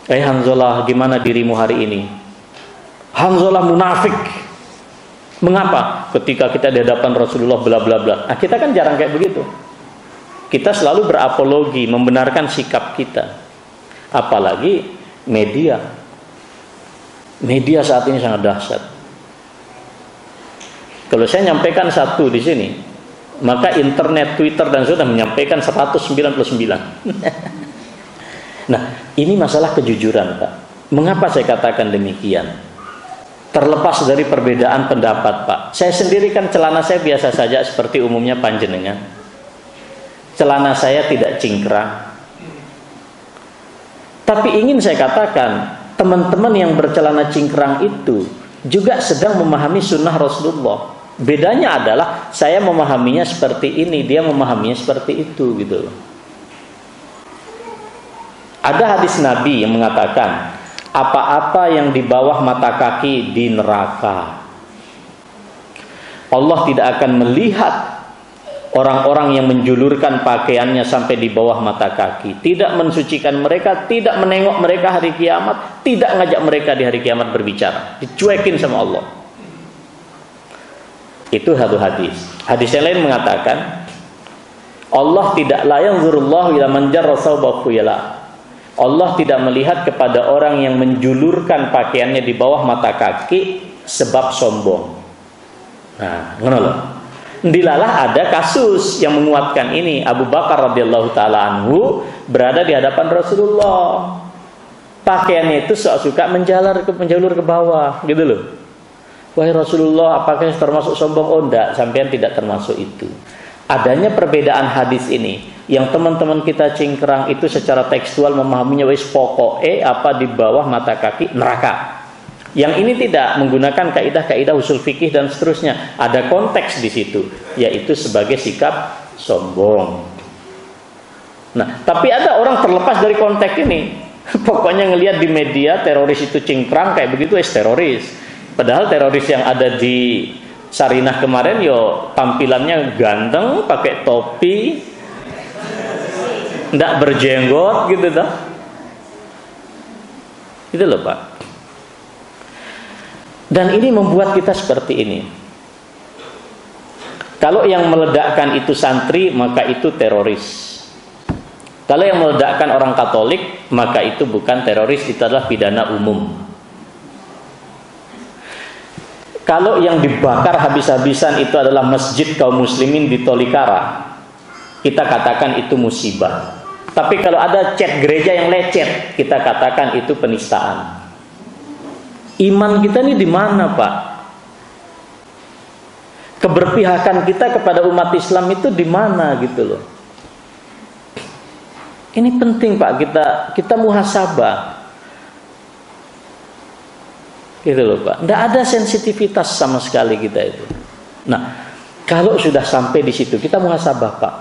Hanzalah, gimana dirimu hari ini? Hanzalah munafik. Mengapa? Ketika kita di hadapan Rasulullah bla bla bla. Nah, kita kan jarang kayak begitu. Kita selalu berapologi, membenarkan sikap kita. Apalagi media. Media saat ini sangat dahsyat. Kalau saya nyampaikan satu di sini, maka internet, Twitter dan sudah menyampaikan 199. Nah, ini masalah kejujuran, Pak. Mengapa saya katakan demikian? Terlepas dari perbedaan pendapat, Pak. Saya sendiri kan celana saya biasa saja seperti umumnya panjenengan. Celana saya tidak cingkrang. Tapi ingin saya katakan, teman-teman yang bercelana cingkrang itu juga sedang memahami sunnah Rasulullah. Bedanya adalah saya memahaminya seperti ini, dia memahaminya seperti itu gitu loh. Ada hadis Nabi yang mengatakan, apa-apa yang di bawah mata kaki di neraka. Allah tidak akan melihat orang-orang yang menjulurkan pakaiannya sampai di bawah mata kaki, tidak mensucikan mereka, tidak menengok mereka hari kiamat, tidak ngajak mereka di hari kiamat berbicara, dicuekin sama Allah. Itu satu hadis. Hadis yang lain mengatakan, Allah tidak la yanzurullahu ila man jarra thawbahu yala. Allah tidak melihat kepada orang yang menjulurkan pakaiannya di bawah mata kaki sebab sombong. Nah, ngono loh. Dilalah ada kasus yang menguatkan ini. Abu Bakar radhiyallahu taala anhu berada di hadapan Rasulullah. Pakaiannya itu suka menjalur ke bawah, gitu loh. Wahai Rasulullah, apakah termasuk sombong? Oh enggak, sampean tidak termasuk itu. adanya perbedaan hadis ini, yang teman-teman kita cingkrang itu secara tekstual memahaminya wis pokoke apa di bawah mata kaki neraka. Yang ini tidak menggunakan kaidah-kaidah usul fikih dan seterusnya. Ada konteks di situ, yaitu sebagai sikap sombong. Nah, tapi ada orang terlepas dari konteks ini. Pokoknya ngelihat di media teroris itu cingkrang kayak begitu, teroris. Padahal teroris yang ada di Sarinah kemarin yo tampilannya ganteng, pakai topi, ndak berjenggot gitu dah. Itu loh Pak. Dan ini membuat kita seperti ini. Kalau yang meledakkan itu santri, maka itu teroris. Kalau yang meledakkan orang Katolik, maka itu bukan teroris, itu adalah pidana umum. Kalau yang dibakar habis-habisan itu adalah masjid kaum muslimin di Tolikara, kita katakan itu musibah. Tapi kalau ada cat gereja yang lecet, kita katakan itu penistaan. Iman kita ini di mana, Pak? Keberpihakan kita kepada umat Islam itu di mana gitu loh. Ini penting Pak, kita muhasabah. Gitu loh Pak. Tidak ada sensitivitas sama sekali kita itu. Nah, kalau sudah sampai di situ, kita muhasabah Pak.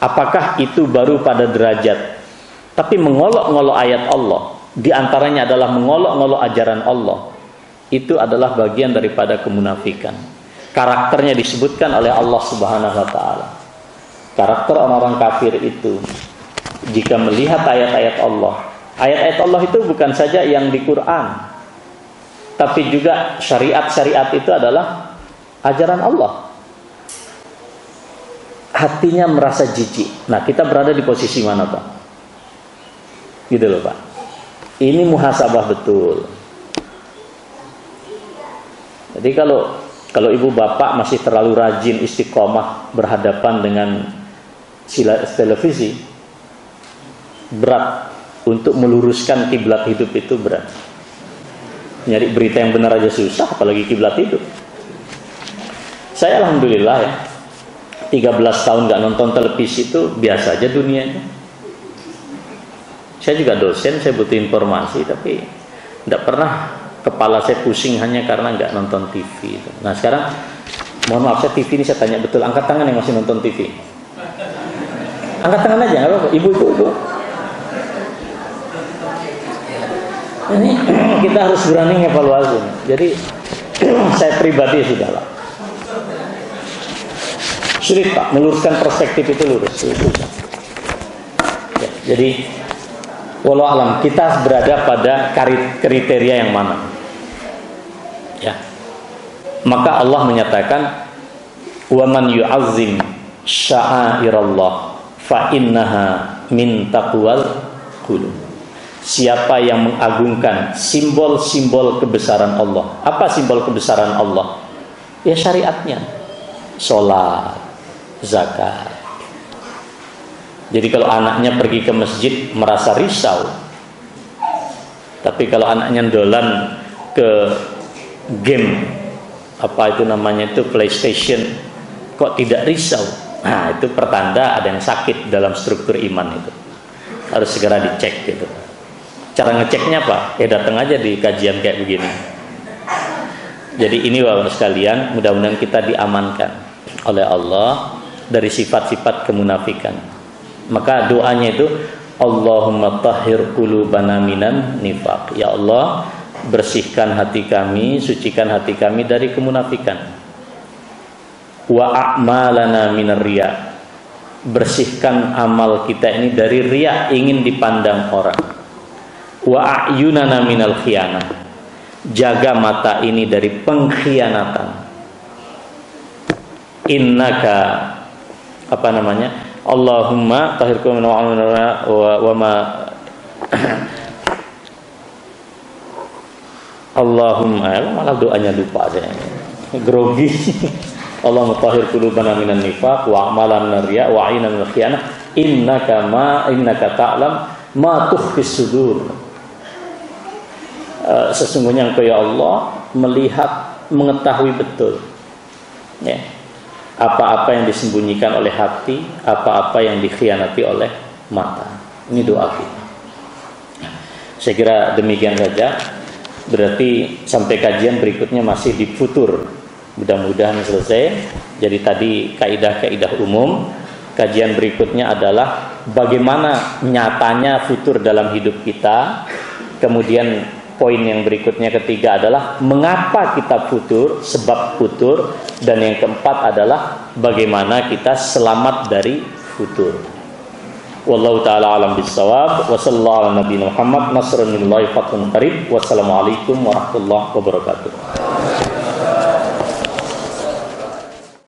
Apakah itu baru pada derajat tapi mengolok-ngolok ayat Allah? Di antaranya adalah mengolok-ngolok ajaran Allah. Itu adalah bagian daripada kemunafikan. Karakternya disebutkan oleh Allah Subhanahu wa taala. Karakter orang-orang kafir itu, jika melihat ayat-ayat Allah, ayat-ayat Allah itu bukan saja yang di Quran, tapi juga syariat-syariat itu adalah ajaran Allah. Hatinya merasa jijik. Nah, kita berada di posisi mana Pak? Gitu loh Pak. Ini muhasabah betul. Jadi kalau ibu bapak masih terlalu rajin istiqomah berhadapan dengan televisi, berat untuk meluruskan kiblat hidup itu berat. Nyari berita yang benar aja susah, apalagi kiblat hidup. Saya alhamdulillah ya, 13 tahun nggak nonton televisi itu biasa aja dunianya. Saya juga dosen, saya butuh informasi, tapi tidak pernah kepala saya pusing hanya karena nggak nonton TV. Nah sekarang, mohon maaf saya TV ini saya tanya betul, angkat tangan yang masih nonton TV. Angkat tangan aja, nggak apa-apa. Ibu. Ini kita harus berani evaluasi. Jadi saya pribadi sudah lah. Sulit Pak, meluruskan perspektif itu lurus. Ya, jadi walau alam kita berada pada kriteria yang mana? Ya. Maka Allah menyatakan wa man yu'azzim sya'airallah fa innaha min taqwal qulub. Siapa yang mengagungkan simbol-simbol kebesaran Allah. Apa simbol kebesaran Allah? Ya syariatnya. Salat, zakat. Jadi kalau anaknya pergi ke masjid merasa risau, tapi kalau anaknya dolan ke game apa itu namanya itu PlayStation kok tidak risau, nah itu pertanda ada yang sakit dalam struktur iman itu, harus segera dicek gitu. Cara ngeceknya apa? Ya datang aja di kajian kayak begini. Jadi ini bapak sekalian, mudah-mudahan kita diamankan oleh Allah dari sifat-sifat kemunafikan. Maka doanya itu Allahumma tahhir qulubana minan nifaq. Ya Allah, bersihkan hati kami, sucikan hati kami dari kemunafikan. Wa a'malana minar riya. Bersihkan amal kita ini dari riya, ingin dipandang orang. Wa a'yunana minal khiyanah. Jaga mata ini dari pengkhianatan. Innaka apa namanya? Allahumma tahhirkum min wa ma Allahumma, malah doanya lupa saya. Grogi. Allahumma tahhir qulubana minan nifaq wa a'malana riya wa a'inna minal khiyanah innaka ta'lam ma tukhfis sudur. Sesungguhnya Engkau ya Allah melihat, mengetahui betul. Ya. apa-apa yang disembunyikan oleh hati, apa-apa yang dikhianati oleh mata. Ini doa kita. Saya kira demikian saja. Berarti sampai kajian berikutnya masih di futur. Mudah-mudahan selesai. Jadi tadi kaidah-kaidah umum. Kajian berikutnya adalah bagaimana nyatanya futur dalam hidup kita. Kemudian poin yang berikutnya ketiga adalah mengapa kita futur, sebab futur. Dan yang keempat adalah bagaimana kita selamat dari futur. Wallahu ta'ala alam bissawab. Wa sallallahu ala nabiyina Muhammad. Nasrun minallahi fathun qarib. Wassalamualaikum warahmatullahi wabarakatuh.